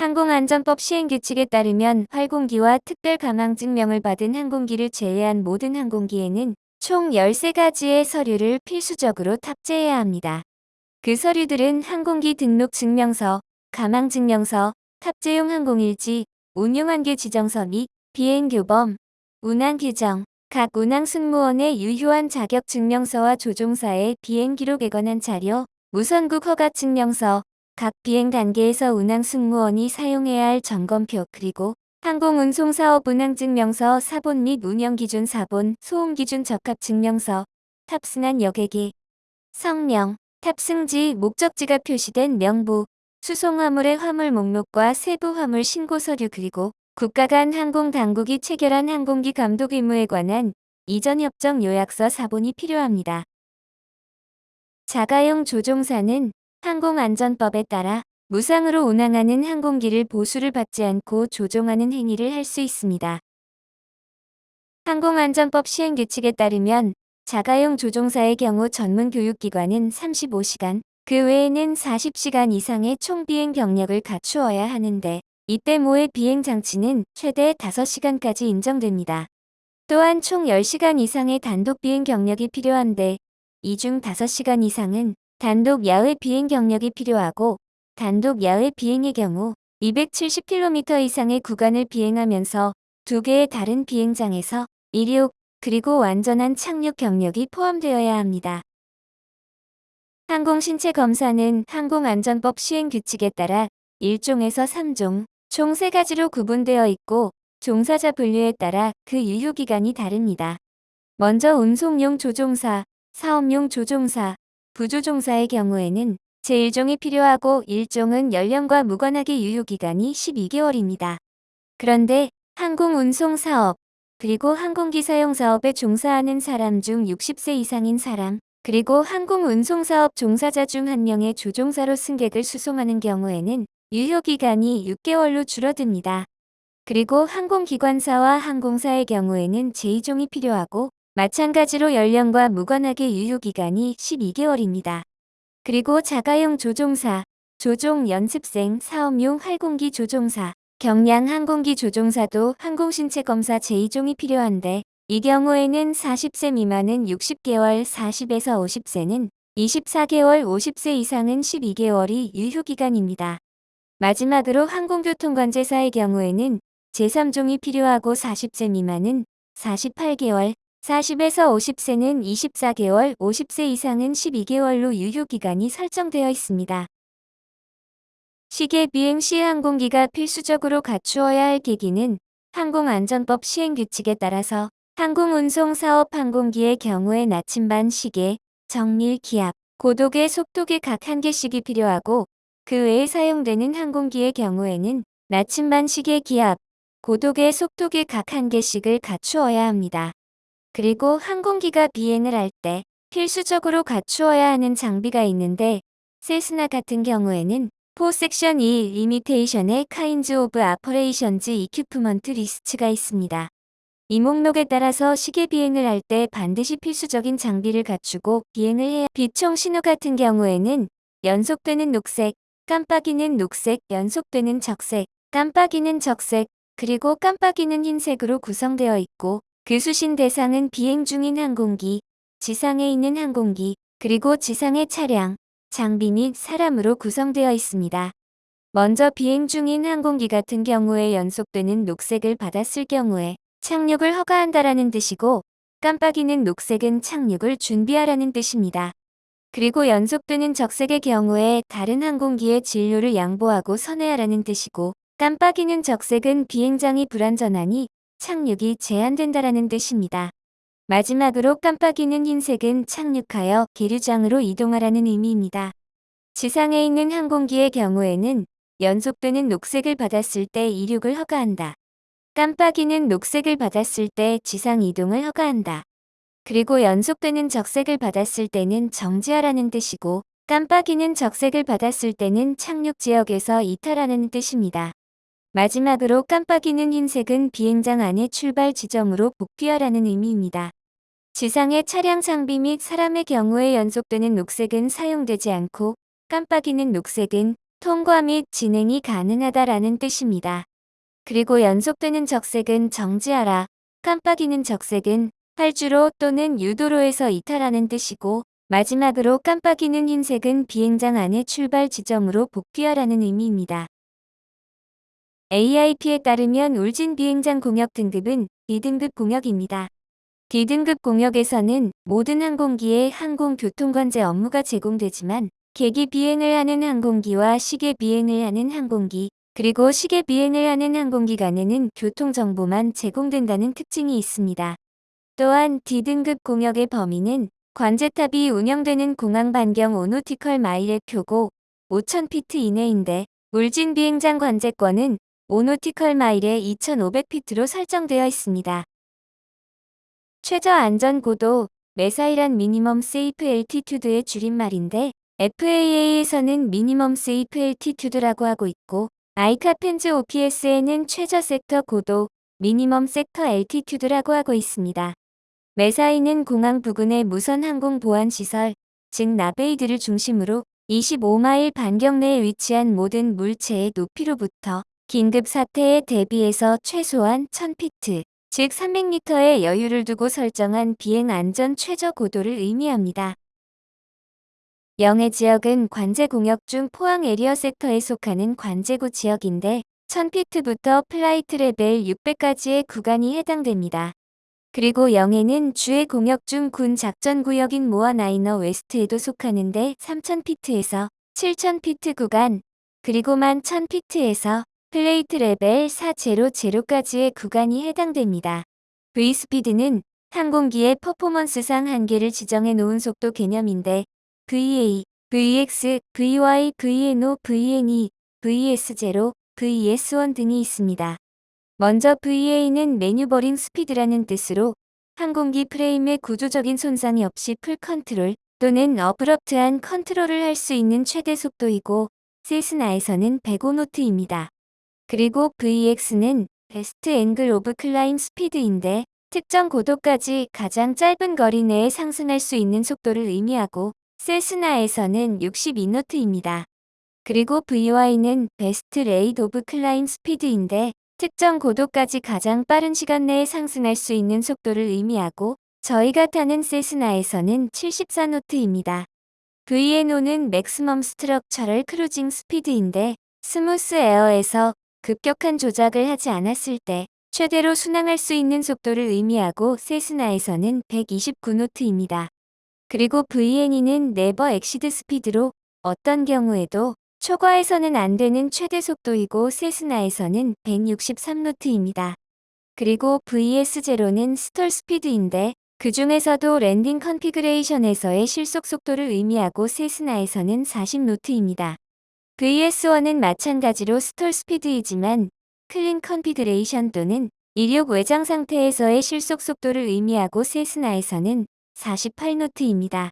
항공안전법 시행규칙에 따르면 활공기와 특별가망증명을 받은 항공기를 제외한 모든 항공기에는 총 13가지의 서류를 필수적으로 탑재해야 합니다. 그 서류들은 항공기 등록증명서, 가망증명서, 탑재용 항공일지, 운용한계 지정서 및 비행교범, 운항규정, 각 운항승무원의 유효한 자격증명서와 조종사의 비행기록에 관한 자료, 무선국 허가증명서, 각 비행 단계에서 운항승무원이 사용해야 할 점검표 그리고 항공운송사업 운항증명서 사본 및 운영기준 사본, 소음기준 적합증명서, 탑승한 여객의 성명, 탑승지, 목적지가 표시된 명부, 수송화물의 화물 목록과 세부 화물 신고 서류 그리고 국가 간 항공당국이 체결한 항공기 감독 의무에 관한 이전 협정 요약서 사본이 필요합니다. 자가용 조종사는 항공안전법에 따라 무상으로 운항하는 항공기를 보수를 받지 않고 조종하는 행위를 할 수 있습니다. 항공안전법 시행규칙에 따르면 자가용 조종사의 경우 전문 교육기관은 35시간, 그 외에는 40시간 이상의 총 비행 경력을 갖추어야 하는데 이때 모의 비행 장치는 최대 5시간까지 인정됩니다. 또한 총 10시간 이상의 단독 비행 경력이 필요한데 이 중 5시간 이상은 단독 야외 비행 경력이 필요하고 단독 야외 비행의 경우 270km 이상의 구간을 비행하면서 2개의 다른 비행장에서 이륙, 그리고 완전한 착륙 경력이 포함되어야 합니다. 항공신체 검사는 항공안전법 시행규칙에 따라 1종에서 3종, 총 3가지로 구분되어 있고 종사자 분류에 따라 그 유효기간이 다릅니다. 먼저 운송용 조종사, 사업용 조종사, 부조종사의 경우에는 제1종이 필요하고 1종은 연령과 무관하게 유효기간이 12개월입니다. 그런데 항공운송사업, 그리고 항공기 사용사업에 종사하는 사람 중 60세 이상인 사람, 그리고 항공운송사업 종사자 중 1명의 조종사로 승객을 수송하는 경우에는 유효기간이 6개월로 줄어듭니다. 그리고 항공기관사와 항공사의 경우에는 제2종이 필요하고 마찬가지로 연령과 무관하게 유효기간이 12개월입니다. 그리고 자가용 조종사, 조종 연습생, 사업용 활공기 조종사, 경량 항공기 조종사도 항공신체 검사 제2종이 필요한데 이 경우에는 40세 미만은 60개월, 40에서 50세는 24개월, 50세 이상은 12개월이 유효기간입니다. 마지막으로 항공교통관제사의 경우에는 제3종이 필요하고 40세 미만은 48개월, 40에서 50세는 24개월, 50세 이상은 12개월로 유효기간이 설정되어 있습니다. 시계 비행 시 항공기가 필수적으로 갖추어야 할 계기는 항공안전법 시행규칙에 따라서 항공운송사업 항공기의 경우에 나침반 시계, 정밀 기압, 고도계, 속도계 각 1개씩이 필요하고 그 외에 사용되는 항공기의 경우에는 나침반 시계 기압, 고도계, 속도계 각 1개씩을 갖추어야 합니다. 그리고 항공기가 비행을 할 때 필수적으로 갖추어야 하는 장비가 있는데 세스나 같은 경우에는 섹션 2 리미테이션의 Kinds of Operations Equipment 리스트가 있습니다. 이 목록에 따라서 시계 비행을 할 때 반드시 필수적인 장비를 갖추고 비행을 해야 비총 신호 같은 경우에는 연속되는 녹색, 깜빡이는 녹색, 연속되는 적색, 깜빡이는 적색, 그리고 깜빡이는 흰색으로 구성되어 있고 그 수신 대상은 비행 중인 항공기, 지상에 있는 항공기, 그리고 지상의 차량, 장비 및 사람으로 구성되어 있습니다. 먼저 비행 중인 항공기 같은 경우에 연속되는 녹색을 받았을 경우에 착륙을 허가한다라는 뜻이고 깜빡이는 녹색은 착륙을 준비하라는 뜻입니다. 그리고 연속되는 적색의 경우에 다른 항공기의 진로를 양보하고 선회하라는 뜻이고 깜빡이는 적색은 비행장이 불안전하니 착륙이 제한된다라는 뜻입니다. 마지막으로 깜빡이는 흰색은 착륙하여 계류장으로 이동하라는 의미입니다. 지상에 있는 항공기의 경우에는 연속되는 녹색을 받았을 때 이륙을 허가한다. 깜빡이는 녹색을 받았을 때 지상 이동을 허가한다. 그리고 연속되는 적색을 받았을 때는 정지하라는 뜻이고 깜빡이는 적색을 받았을 때는 착륙 지역에서 이탈하는 뜻입니다. 마지막으로 깜빡이는 흰색은 비행장 안의 출발 지점으로 복귀하라는 의미입니다. 지상의 차량 장비 및 사람의 경우에 연속되는 녹색은 사용되지 않고 깜빡이는 녹색은 통과 및 진행이 가능하다라는 뜻입니다. 그리고 연속되는 적색은 정지하라, 깜빡이는 적색은 활주로 또는 유도로에서 이탈하는 뜻이고, 마지막으로 깜빡이는 흰색은 비행장 안의 출발 지점으로 복귀하라는 의미입니다. AIP에 따르면 울진 비행장 공역 등급은 D등급 공역입니다. D등급 공역에서는 모든 항공기에 항공교통관제 업무가 제공되지만 계기 비행을 하는 항공기와 시계 비행을 하는 항공기, 그리고 시계 비행을 하는 항공기 간에는 교통정보만 제공된다는 특징이 있습니다. 또한 D등급 공역의 범위는 관제탑이 운영되는 공항 반경 5노티컬 마일의 표고 5,000피트 이내인데 울진 비행장 관제권은 5노티컬 마일에 2,500피트로 설정되어 있습니다. 최저 안전 고도, 메사일한 미니멈 세이프 엘티튜드의 줄임말인데 FAA에서는 미니멈 세이프 엘티튜드라고 하고 있고 아이카펜즈 OPS에는 최저 섹터 고도, 미니멈 섹터 엘티튜드라고 하고 있습니다. 메사이는 공항 부근의 무선 항공 보안 시설, 즉 나베이드를 중심으로 25마일 반경 내에 위치한 모든 물체의 높이로부터 긴급 사태에 대비해서 최소한 1000피트, 즉 300m의 여유를 두고 설정한 비행 안전 최저 고도를 의미합니다. 영해 지역은 관제 공역 중 포항 에리어 섹터에 속하는 관제구 지역인데 1000피트부터 플라이트 레벨 600까지의 구간이 해당됩니다. 그리고 영해는 주의 공역 중 군 작전구역인 모아나이너 웨스트에도 속하는데 3000피트에서 7000피트 구간, 그리고 11000피트에서 플레이트 레벨 400까지의 구간이 해당됩니다. V스피드는 항공기의 퍼포먼스상 한계를 지정해 놓은 속도 개념인데 VA, VX, VY, VNO, VNE, VS0, VS1 등이 있습니다. 먼저 VA는 매뉴버링 스피드라는 뜻으로 항공기 프레임의 구조적인 손상이 없이 풀 컨트롤 또는 어브럽트한 컨트롤을 할 수 있는 최대 속도이고 세스나에서는 105노트입니다. 그리고 VX는 베스트 앵글 오브 클라임 스피드인데 특정 고도까지 가장 짧은 거리 내에 상승할 수 있는 속도를 의미하고 세스나에서는 62노트입니다. 그리고 VY는 베스트 레이드 오브 클라임 스피드인데 특정 고도까지 가장 빠른 시간 내에 상승할 수 있는 속도를 의미하고 저희가 타는 세스나에서는 74노트입니다. VNO는 맥시멈 스트럭처럴 크루징 스피드인데 스무스 에어에서 급격한 조작을 하지 않았을 때 최대로 순항할 수 있는 속도를 의미하고 세스나에서는 129노트입니다. 그리고 VNE는 네버 엑시드 스피드로 어떤 경우에도 초과해서는 안 되는 최대 속도이고 세스나에서는 163노트입니다. 그리고 VS0는 스톨 스피드인데 그 중에서도 랜딩 컨피그레이션에서의 실속 속도를 의미하고 세스나에서는 40노트입니다. VS1은 마찬가지로 스톨 스피드이지만 클린 컨피그레이션 또는 이륙 외장 상태에서의 실속 속도를 의미하고 세스나에서는 48노트입니다.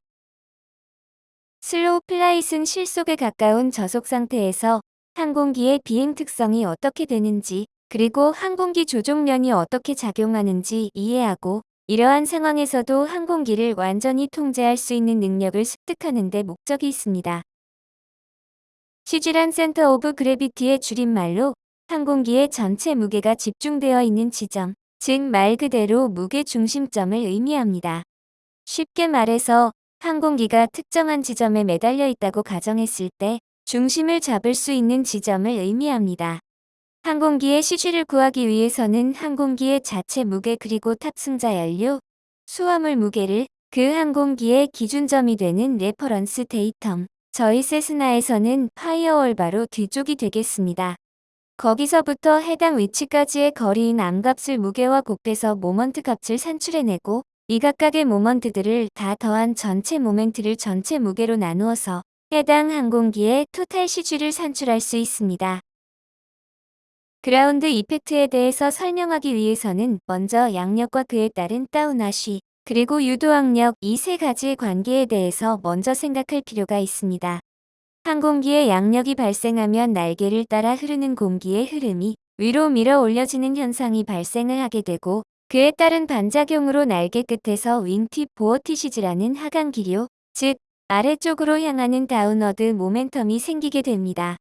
슬로우 플라잇은 실속에 가까운 저속 상태에서 항공기의 비행 특성이 어떻게 되는지 그리고 항공기 조종련이 어떻게 작용하는지 이해하고 이러한 상황에서도 항공기를 완전히 통제할 수 있는 능력을 습득하는 데 목적이 있습니다. CG란 센터 오브 그래비티의 줄임말로 항공기의 전체 무게가 집중되어 있는 지점, 즉 말 그대로 무게 중심점을 의미합니다. 쉽게 말해서 항공기가 특정한 지점에 매달려 있다고 가정했을 때 중심을 잡을 수 있는 지점을 의미합니다. 항공기의 CG를 구하기 위해서는 항공기의 자체 무게 그리고 탑승자 연료, 수화물 무게를 그 항공기의 기준점이 되는 레퍼런스 데이텀, 저희 세스나에서는 파이어월 바로 뒤쪽이 되겠습니다. 거기서부터 해당 위치까지의 거리인 암값을 무게와 곱해서 모먼트 값을 산출해내고 이 각각의 모먼트들을 다 더한 전체 모멘트를 전체 무게로 나누어서 해당 항공기의 토탈 CG를 산출할 수 있습니다. 그라운드 이펙트에 대해서 설명하기 위해서는 먼저 양력과 그에 따른 다운와시, 그리고 유도항력 이 세 가지의 관계에 대해서 먼저 생각할 필요가 있습니다. 항공기에 양력이 발생하면 날개를 따라 흐르는 공기의 흐름이 위로 밀어 올려지는 현상이 발생을 하게 되고 그에 따른 반작용으로 날개 끝에서 윙팁 보어티시즈라는 하강 기류, 즉 아래쪽으로 향하는 다운워드 모멘텀이 생기게 됩니다.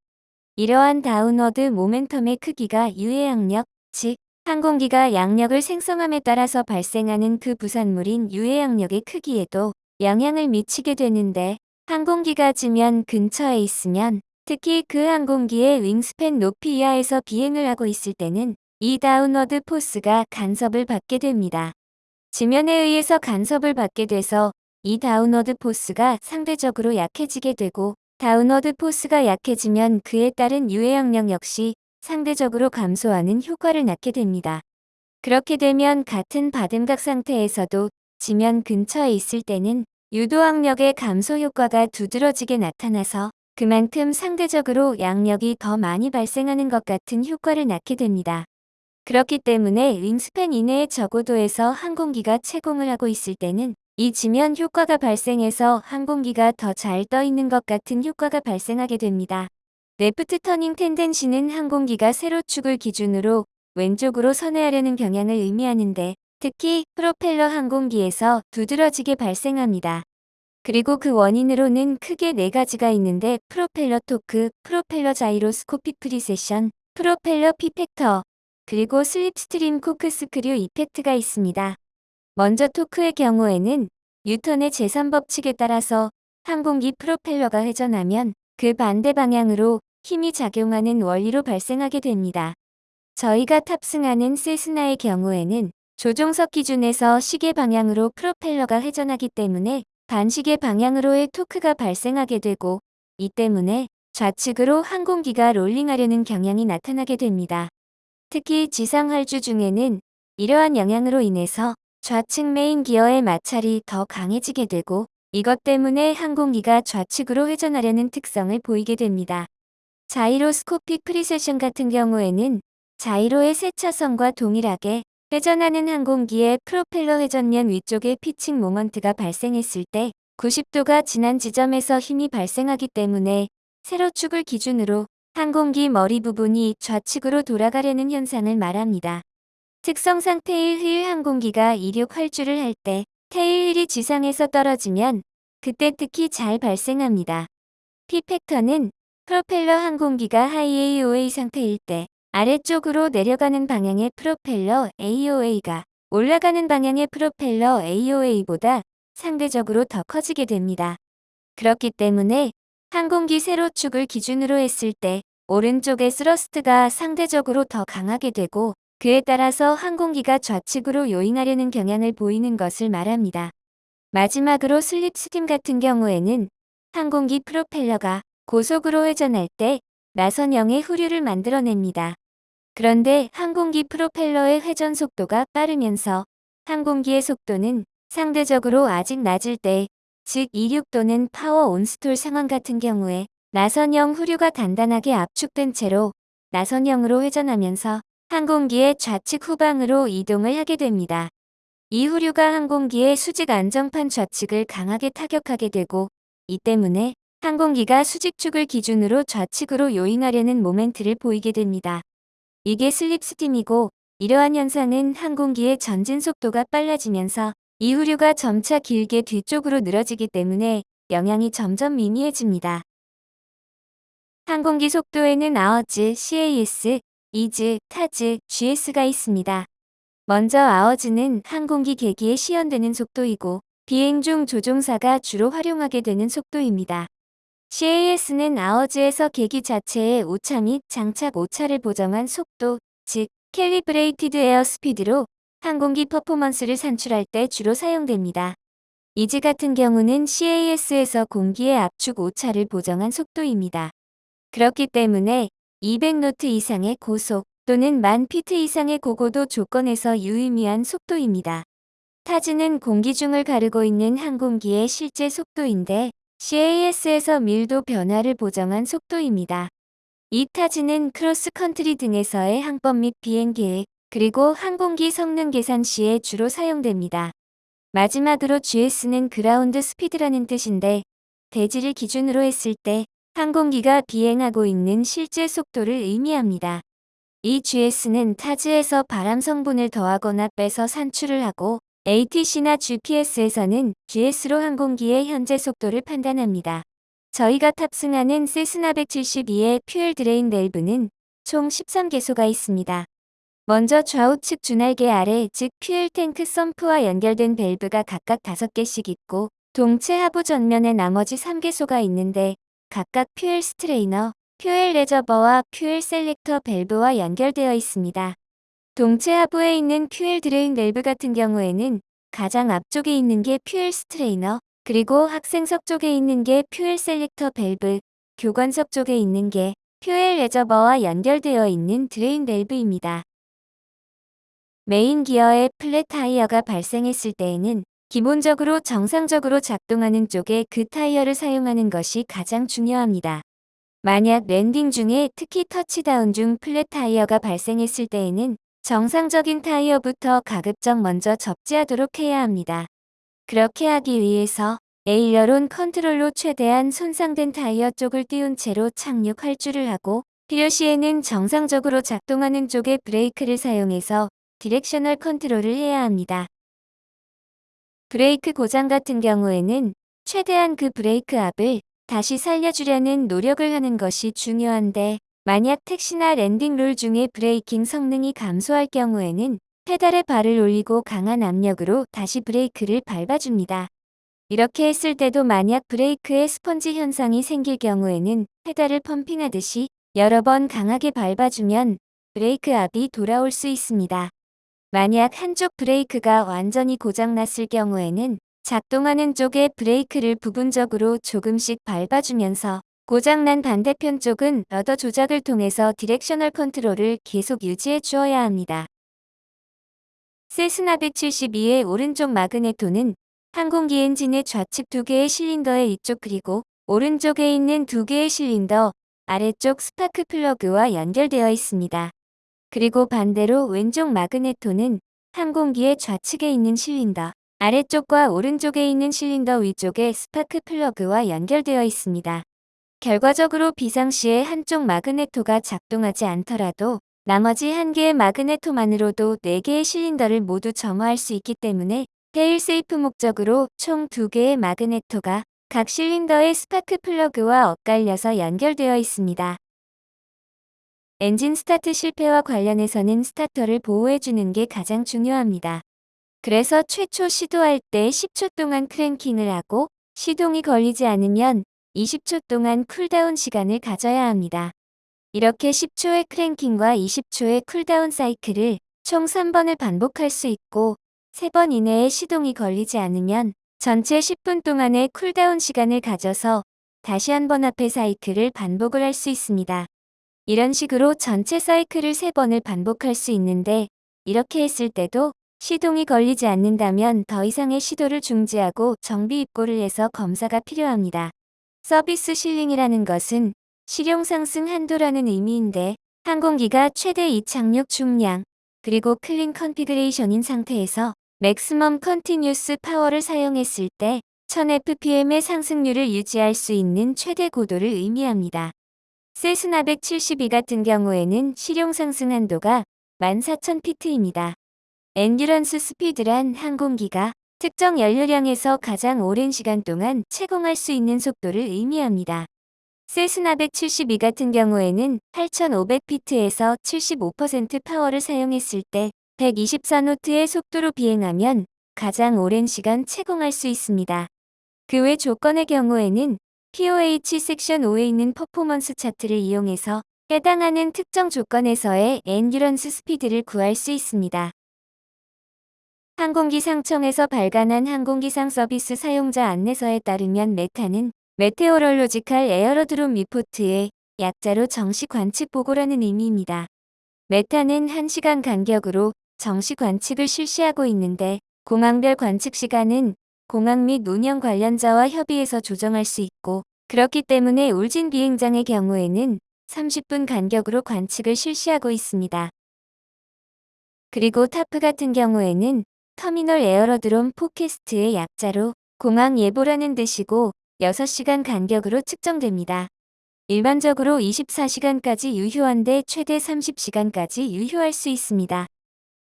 이러한 다운워드 모멘텀의 크기가 유해양력, 즉 항공기가 양력을 생성함에 따라서 발생하는 그 부산물인 유해양력의 크기에도 영향을 미치게 되는데, 항공기가 지면 근처에 있으면, 특히 그 항공기의 윙스팬 높이 이하에서 비행을 하고 있을 때는 이 다운워드 포스가 간섭을 받게 됩니다. 지면에 의해서 간섭을 받게 돼서 이 다운워드 포스가 상대적으로 약해지게 되고, 다운워드 포스가 약해지면 그에 따른 유해양력 역시 상대적으로 감소하는 효과를 낳게 됩니다. 그렇게 되면 같은 받음각 상태에서도 지면 근처에 있을 때는 유도항력의 감소 효과가 두드러지게 나타나서 그만큼 상대적으로 양력이 더 많이 발생하는 것 같은 효과를 낳게 됩니다. 그렇기 때문에 윙스팬 이내의 저고도에서 항공기가 채공을 하고 있을 때는 이 지면 효과가 발생해서 항공기가 더 잘 떠 있는 것 같은 효과가 발생하게 됩니다. 레프트 터닝 텐덴시는 항공기가 세로축을 기준으로 왼쪽으로 선회하려는 경향을 의미하는데, 특히 프로펠러 항공기에서 두드러지게 발생합니다. 그리고 그 원인으로는 크게 네 가지가 있는데, 프로펠러 토크, 프로펠러 자이로스코픽 프리세션, 프로펠러 피팩터, 그리고 슬립스트림 코크스크류 이펙트가 있습니다. 먼저 토크의 경우에는 뉴턴의 제3법칙에 따라서 항공기 프로펠러가 회전하면 그 반대 방향으로 힘이 작용하는 원리로 발생하게 됩니다. 저희가 탑승하는 세스나의 경우에는 조종석 기준에서 시계 방향으로 프로펠러가 회전하기 때문에 반시계 방향으로의 토크가 발생하게 되고, 이 때문에 좌측으로 항공기가 롤링하려는 경향이 나타나게 됩니다. 특히 지상 활주 중에는 이러한 영향으로 인해서 좌측 메인 기어의 마찰이 더 강해지게 되고, 이것 때문에 항공기가 좌측으로 회전하려는 특성을 보이게 됩니다. 자이로스코픽 프리세션 같은 경우에는 자이로의 세차선과 동일하게 회전하는 항공기의 프로펠러 회전면 위쪽에 피칭 모먼트가 발생했을 때 90도가 지난 지점에서 힘이 발생하기 때문에 세로축을 기준으로 항공기 머리 부분이 좌측으로 돌아가려는 현상을 말합니다. 특성상 테일 휠 항공기가 이륙 활주를 할 때 테일 휠이 지상에서 떨어지면 그때 특히 잘 발생합니다. P팩터는 프로펠러 항공기가 하이 AOA 상태일 때 아래쪽으로 내려가는 방향의 프로펠러 AOA가 올라가는 방향의 프로펠러 AOA보다 상대적으로 더 커지게 됩니다. 그렇기 때문에 항공기 세로축을 기준으로 했을 때 오른쪽의 스러스트가 상대적으로 더 강하게 되고, 그에 따라서 항공기가 좌측으로 요잉하려는 경향을 보이는 것을 말합니다. 마지막으로 슬립스팀 같은 경우에는 항공기 프로펠러가 고속으로 회전할 때 나선형의 후류를 만들어냅니다. 그런데 항공기 프로펠러의 회전 속도가 빠르면서 항공기의 속도는 상대적으로 아직 낮을 때, 즉 이륙 또는 파워 온스톨 상황 같은 경우에 나선형 후류가 단단하게 압축된 채로 나선형으로 회전하면서 항공기의 좌측 후방으로 이동을 하게 됩니다. 이 후류가 항공기의 수직 안정판 좌측을 강하게 타격하게 되고, 이 때문에 항공기가 수직축을 기준으로 좌측으로 요잉하려는 모멘트를 보이게 됩니다. 이게 슬립스팀이고, 이러한 현상은 항공기의 전진 속도가 빨라지면서 이 후류가 점차 길게 뒤쪽으로 늘어지기 때문에 영향이 점점 미미해집니다. 항공기 속도에는 아워즈, CAS, 이즈, 타즈, GS가 있습니다. 먼저 아워즈는 항공기 계기에 시연되는 속도이고, 비행 중 조종사가 주로 활용하게 되는 속도입니다. CAS는 아워즈에서 계기 자체의 오차 및 장착 오차를 보정한 속도, 즉 캘리브레이티드 에어 스피드로 항공기 퍼포먼스를 산출할 때 주로 사용됩니다. 이즈 같은 경우는 CAS에서 공기의 압축 오차를 보정한 속도입니다. 그렇기 때문에 200노트 이상의 고속 또는 1000피트 이상의 고고도 조건에서 유의미한 속도입니다. 타즈는 공기 중을 가르고 있는 항공기의 실제 속도인데, CAS에서 밀도 변화를 보정한 속도입니다. 이 타즈는 크로스컨트리 등에서의 항법 및 비행 계획, 그리고 항공기 성능 계산 시에 주로 사용됩니다. 마지막으로 GS는 그라운드 스피드라는 뜻인데, 대지를 기준으로 했을 때 항공기가 비행하고 있는 실제 속도를 의미합니다. 이 GS는 타즈에서 바람 성분을 더하거나 빼서 산출을 하고, ATC나 GPS에서는 GS로 항공기의 현재 속도를 판단합니다. 저희가 탑승하는 세스나 172의 퓨엘 드레인 밸브는 총 13개소가 있습니다. 먼저 좌우측 주날개 아래 즉 퓨엘 탱크 썸프와 연결된 밸브가 각각 5개씩 있고 동체 하부 전면에 나머지 3개소가 있는데 각각 퓨엘 스트레이너, 퓨엘 레저버와 퓨엘 셀렉터 밸브와 연결되어 있습니다. 동체 하부에 있는 퓨엘 드레인 밸브 같은 경우에는 가장 앞쪽에 있는 게 퓨엘 스트레이너, 그리고 학생석 쪽에 있는 게 퓨엘 셀렉터 밸브, 교관석 쪽에 있는 게 퓨엘 레저버와 연결되어 있는 드레인 밸브입니다. 메인 기어에 플랫 타이어가 발생했을 때에는 기본적으로 정상적으로 작동하는 쪽에 그 타이어를 사용하는 것이 가장 중요합니다. 만약 랜딩 중에 특히 터치다운 중 플랫 타이어가 발생했을 때에는 정상적인 타이어부터 가급적 먼저 접지하도록 해야 합니다. 그렇게 하기 위해서 에일러론 컨트롤로 최대한 손상된 타이어 쪽을 띄운 채로 착륙 할주를 하고 필요시에는 정상적으로 작동하는 쪽에 브레이크를 사용해서 디렉셔널 컨트롤을 해야 합니다. 브레이크 고장 같은 경우에는 최대한 그 브레이크 압을 다시 살려주려는 노력을 하는 것이 중요한데 만약 택시나 랜딩 롤 중에 브레이킹 성능이 감소할 경우에는 페달에 발을 올리고 강한 압력으로 다시 브레이크를 밟아줍니다. 이렇게 했을 때도 만약 브레이크에 스펀지 현상이 생길 경우에는 페달을 펌핑하듯이 여러 번 강하게 밟아주면 브레이크 압이 돌아올 수 있습니다. 만약 한쪽 브레이크가 완전히 고장났을 경우에는 작동하는 쪽에 브레이크를 부분적으로 조금씩 밟아주면서 고장난 반대편 쪽은 러더 조작을 통해서 디렉셔널 컨트롤을 계속 유지해 주어야 합니다. 세스나 172의 오른쪽 마그네토는 항공기 엔진의 좌측 2개의 실린더의 위쪽 그리고 오른쪽에 있는 2개의 실린더 아래쪽 스파크 플러그와 연결되어 있습니다. 그리고 반대로 왼쪽 마그네토는 항공기의 좌측에 있는 실린더 아래쪽과 오른쪽에 있는 실린더 위쪽에 스파크 플러그와 연결되어 있습니다. 결과적으로 비상시에 한쪽 마그네토가 작동하지 않더라도 나머지 한 개의 마그네토만으로도 4개의 실린더를 모두 점화할 수 있기 때문에 페일 세이프 목적으로 총 2개의 마그네토가 각 실린더의 스파크 플러그와 엇갈려서 연결되어 있습니다. 엔진 스타트 실패와 관련해서는 스타터를 보호해주는 게 가장 중요합니다. 그래서 최초 시도할 때 10초 동안 크랭킹을 하고 시동이 걸리지 않으면 20초 동안 쿨다운 시간을 가져야 합니다. 이렇게 10초의 크랭킹과 20초의 쿨다운 사이클을 총 3번을 반복할 수 있고 3번 이내에 시동이 걸리지 않으면 전체 10분 동안의 쿨다운 시간을 가져서 다시 한 번 앞의 사이클을 반복을 할 수 있습니다. 이런 식으로 전체 사이클을 3번을 반복할 수 있는데 이렇게 했을 때도 시동이 걸리지 않는다면 더 이상의 시도를 중지하고 정비 입고를 해서 검사가 필요합니다. 서비스 실링이라는 것은 실용 상승 한도라는 의미인데 항공기가 최대 이착륙 중량 그리고 클린 컨피그레이션인 상태에서 맥시멈 컨티뉴스 파워를 사용했을 때 1000fpm의 상승률을 유지할 수 있는 최대 고도를 의미합니다. 세스나 172 같은 경우에는 실용 상승 한도가 14,000피트입니다. 엔듀런스 스피드란 항공기가 특정 연료량에서 가장 오랜 시간 동안 채공할 수 있는 속도를 의미합니다. 세스나 172 같은 경우에는 8,500피트에서 75% 파워를 사용했을 때 124노트의 속도로 비행하면 가장 오랜 시간 채공할 수 있습니다. 그 외 조건의 경우에는 POH 섹션 5에 있는 퍼포먼스 차트를 이용해서 해당하는 특정 조건에서의 엔듀런스 스피드를 구할 수 있습니다. 항공기 상청에서 발간한 항공기상 서비스 사용자 안내서에 따르면 메타는 메테오롤로지컬 에어로드롬 리포트의 약자로 정시 관측 보고라는 의미입니다. 메타는 1시간 간격으로 정시 관측을 실시하고 있는데 공항별 관측 시간은 공항 및 운영 관련자와 협의해서 조정할 수 있고 그렇기 때문에 울진 비행장의 경우에는 30분 간격으로 관측을 실시하고 있습니다. 그리고 타프 같은 경우에는 터미널 에어로드롬 포캐스트의 약자로 공항 예보라는 뜻이고 6시간 간격으로 측정됩니다. 일반적으로 24시간까지 유효한데 최대 30시간까지 유효할 수 있습니다.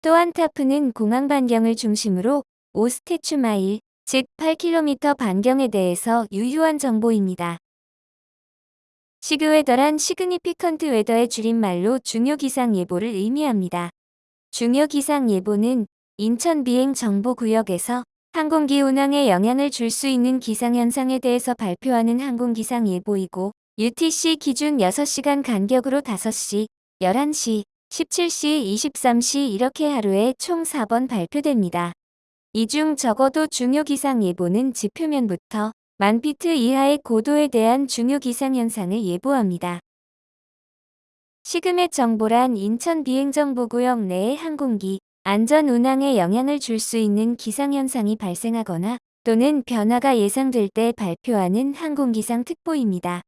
또한 타프는 공항 반경을 중심으로 5스태츄 마일, 즉 8km 반경에 대해서 유효한 정보입니다. 시그웨더란 시그니피컨트 웨더의 줄임말로 중요 기상 예보를 의미합니다. 중요 기상 예보는 인천 비행 정보 구역에서 항공기 운항에 영향을 줄 수 있는 기상현상에 대해서 발표하는 항공기상 예보이고 UTC 기준 6시간 간격으로 5시, 11시, 17시, 23시 이렇게 하루에 총 4번 발표됩니다. 이 중 적어도 중요 기상 예보는 지표면부터 1000피트 이하의 고도에 대한 중요 기상현상을 예보합니다. 시그멧 정보란 인천 비행정보구역 내의 항공기 안전 운항에 영향을 줄 수 있는 기상현상이 발생하거나 또는 변화가 예상될 때 발표하는 항공기상 특보입니다.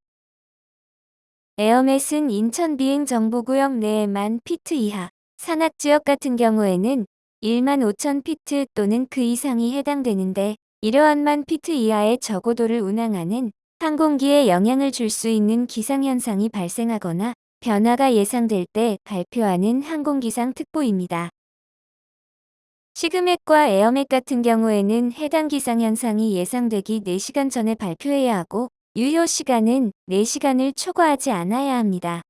에어멧은 인천 비행정보구역 내의 1000피트 이하, 산악지역 같은 경우에는 15,000피트 또는 그 이상이 해당되는데 이러한 1000피트 이하의 저고도를 운항하는 항공기에 영향을 줄 수 있는 기상현상이 발생하거나 변화가 예상될 때 발표하는 항공기상 특보입니다. 시그멧과 에어멧 같은 경우에는 해당 기상현상이 예상되기 4시간 전에 발표해야 하고 유효 시간은 4시간을 초과하지 않아야 합니다.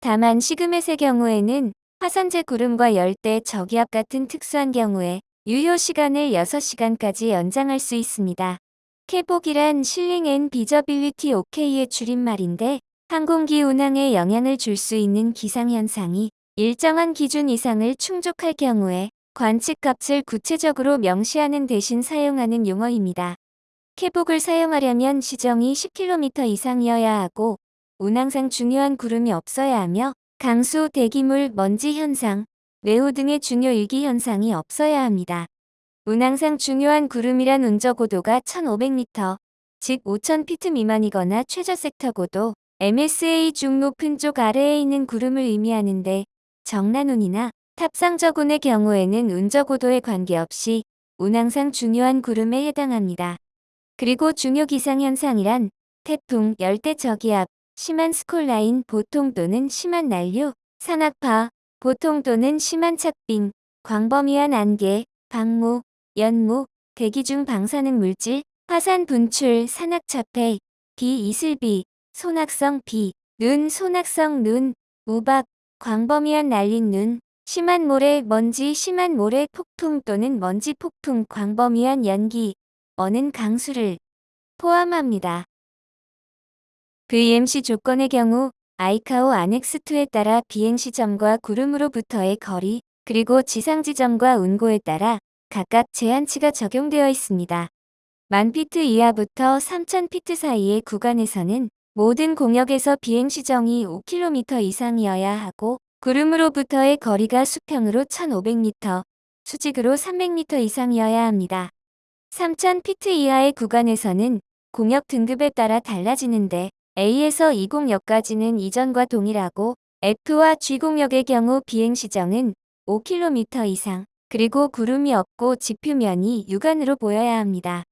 다만 시그멧의 경우에는 화산재 구름과 열대 저기압 같은 특수한 경우에 유효 시간을 6시간까지 연장할 수 있습니다. 캐복이란 실링 앤 비저빌리티 오케이의 줄임말인데 항공기 운항에 영향을 줄 수 있는 기상현상이 일정한 기준 이상을 충족할 경우에 관측값을 구체적으로 명시하는 대신 사용하는 용어입니다. 캐복을 사용하려면 시정이 10km 이상이어야 하고 운항상 중요한 구름이 없어야 하며 강수, 대기물, 먼지 현상, 뇌우 등의 중요 일기 현상이 없어야 합니다. 운항상 중요한 구름이란 운저고도가 1500m, 즉 5000피트 미만이거나 최저 섹터 고도, MSA 중 높은 쪽 아래에 있는 구름을 의미하는데 정란운이나 탑상저군의 경우에는 운저고도에 관계없이 운항상 중요한 구름에 해당합니다. 그리고 중요 기상현상이란 태풍, 열대저기압, 심한 스콜라인, 보통 또는 심한 난류, 산악파, 보통 또는 심한 착빙, 광범위한 안개, 방무, 연무, 대기 중 방사능 물질, 화산 분출, 산악차폐, 비 이슬비, 소낙성 비, 눈, 소낙성 눈, 우박, 광범위한 날린 눈, 심한 모래, 먼지, 심한 모래 폭풍 또는 먼지 폭풍, 광범위한 연기, 어는 강수를 포함합니다. VMC 조건의 경우 아이카오 아넥스2에 따라 비행 시점과 구름으로부터의 거리, 그리고 지상 지점과 운고에 따라 각각 제한치가 적용되어 있습니다. 1000피트 이하부터 3000피트 사이의 구간에서는 모든 공역에서 비행 시정이 5km 이상이어야 하고 구름으로부터의 거리가 수평으로 1500m, 수직으로 300m 이상이어야 합니다. 3000피트 이하의 구간에서는 공역 등급에 따라 달라지는데 A에서 20역까지는 이전과 동일하고 F와 G 공역의 경우 비행 시정은 5km 이상, 그리고 구름이 없고 지표면이 육안으로 보여야 합니다.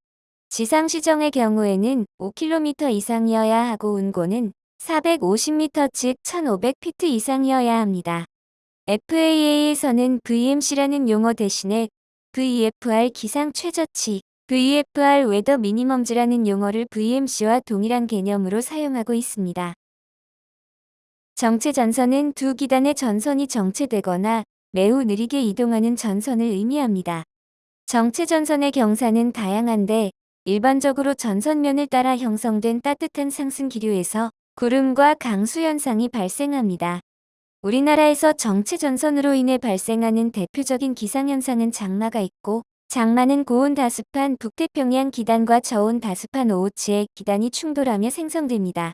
지상 시정의 경우에는 5km 이상이어야 하고 운고는 450m 즉 1500피트 이상이어야 합니다. FAA에서는 VMC라는 용어 대신에 VFR 기상 최저치, VFR 웨더 미니멈즈라는 용어를 VMC와 동일한 개념으로 사용하고 있습니다. 정체 전선은 두 기단의 전선이 정체되거나 매우 느리게 이동하는 전선을 의미합니다. 정체 전선의 경사는 다양한데 일반적으로 전선면을 따라 형성된 따뜻한 상승 기류에서 구름과 강수 현상이 발생합니다. 우리나라에서 정체 전선으로 인해 발생하는 대표적인 기상현상은 장마가 있고, 장마는 고온 다습한 북태평양 기단과 저온 다습한 오호츠의 기단이 충돌하며 생성됩니다.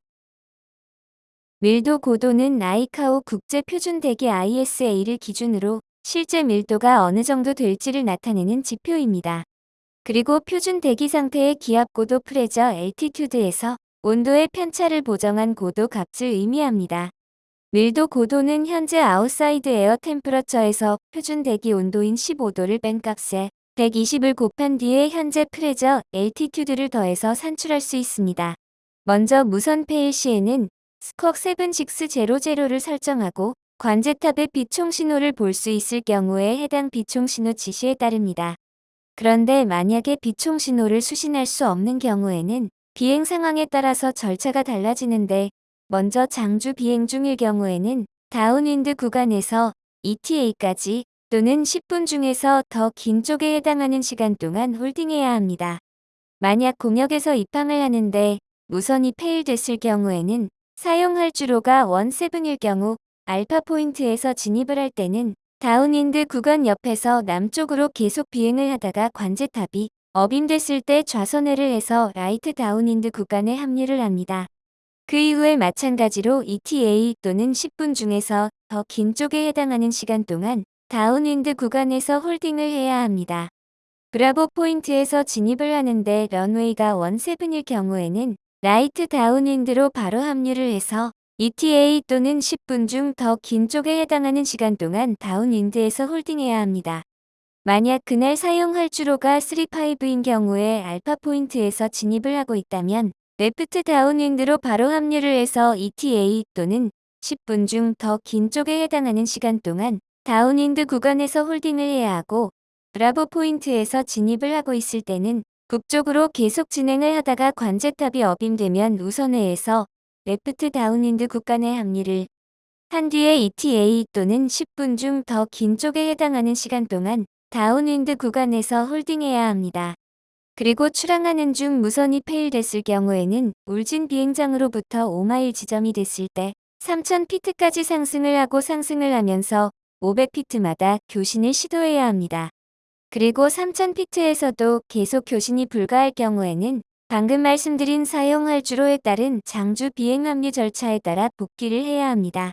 밀도 고도는 아이카오 국제표준대기 ISA를 기준으로 실제 밀도가 어느 정도 될지를 나타내는 지표입니다. 그리고 표준 대기 상태의 기압 고도 프레저 엘티튜드에서 온도의 편차를 보정한 고도 값을 의미합니다. 밀도 고도는 현재 아웃사이드 에어 템퍼러처에서 표준 대기 온도인 15도를 뺀 값에 120을 곱한 뒤에 현재 프레저 엘티튜드를 더해서 산출할 수 있습니다. 먼저 무선 페일 시에는 스쿼크 7600를 설정하고 관제탑의 비총 신호를 볼 수 있을 경우에 해당 비총 신호 지시에 따릅니다. 그런데 만약에 비총 신호를 수신할 수 없는 경우에는 비행 상황에 따라서 절차가 달라지는데 먼저 장주 비행 중일 경우에는 다운윈드 구간에서 ETA까지 또는 10분 중에서 더 긴 쪽에 해당하는 시간 동안 홀딩해야 합니다. 만약 공역에서 입항을 하는데 무선이 페일됐을 경우에는 사용할 주로가 17일 경우 알파 포인트에서 진입을 할 때는 다운윈드 구간 옆에서 남쪽으로 계속 비행을 하다가 관제탑이 어빔됐을 때 좌선회를 해서 라이트 다운윈드 구간에 합류를 합니다. 그 이후에 마찬가지로 ETA 또는 10분 중에서 더 긴 쪽에 해당하는 시간 동안 다운윈드 구간에서 홀딩을 해야 합니다. 브라보 포인트에서 진입을 하는데 런웨이가 17일 경우에는 라이트 다운윈드로 바로 합류를 해서 ETA 또는 10분 중 더 긴 쪽에 해당하는 시간 동안 다운윈드에서 홀딩해야 합니다. 만약 그날 사용할 주로가 35인 경우에 알파 포인트에서 진입을 하고 있다면 레프트 다운윈드로 바로 합류를 해서 ETA 또는 10분 중 더 긴 쪽에 해당하는 시간 동안 다운윈드 구간에서 홀딩을 해야 하고 브라보 포인트에서 진입을 하고 있을 때는 북쪽으로 계속 진행을 하다가 관제탑이 어빔되면 우선회에서 레프트 다운윈드 구간에 합류를 한 뒤에 ETA 또는 10분 중 더 긴 쪽에 해당하는 시간 동안 다운윈드 구간에서 홀딩해야 합니다. 그리고 출항하는 중 무선이 페일됐을 경우에는 울진 비행장으로부터 5마일 지점이 됐을 때 3000피트까지 상승을 하고 상승을 하면서 500피트마다 교신을 시도해야 합니다. 그리고 3000피트에서도 계속 교신이 불가할 경우에는 방금 말씀드린 사용할 주로에 따른 장주 비행 합류 절차에 따라 복귀를 해야 합니다.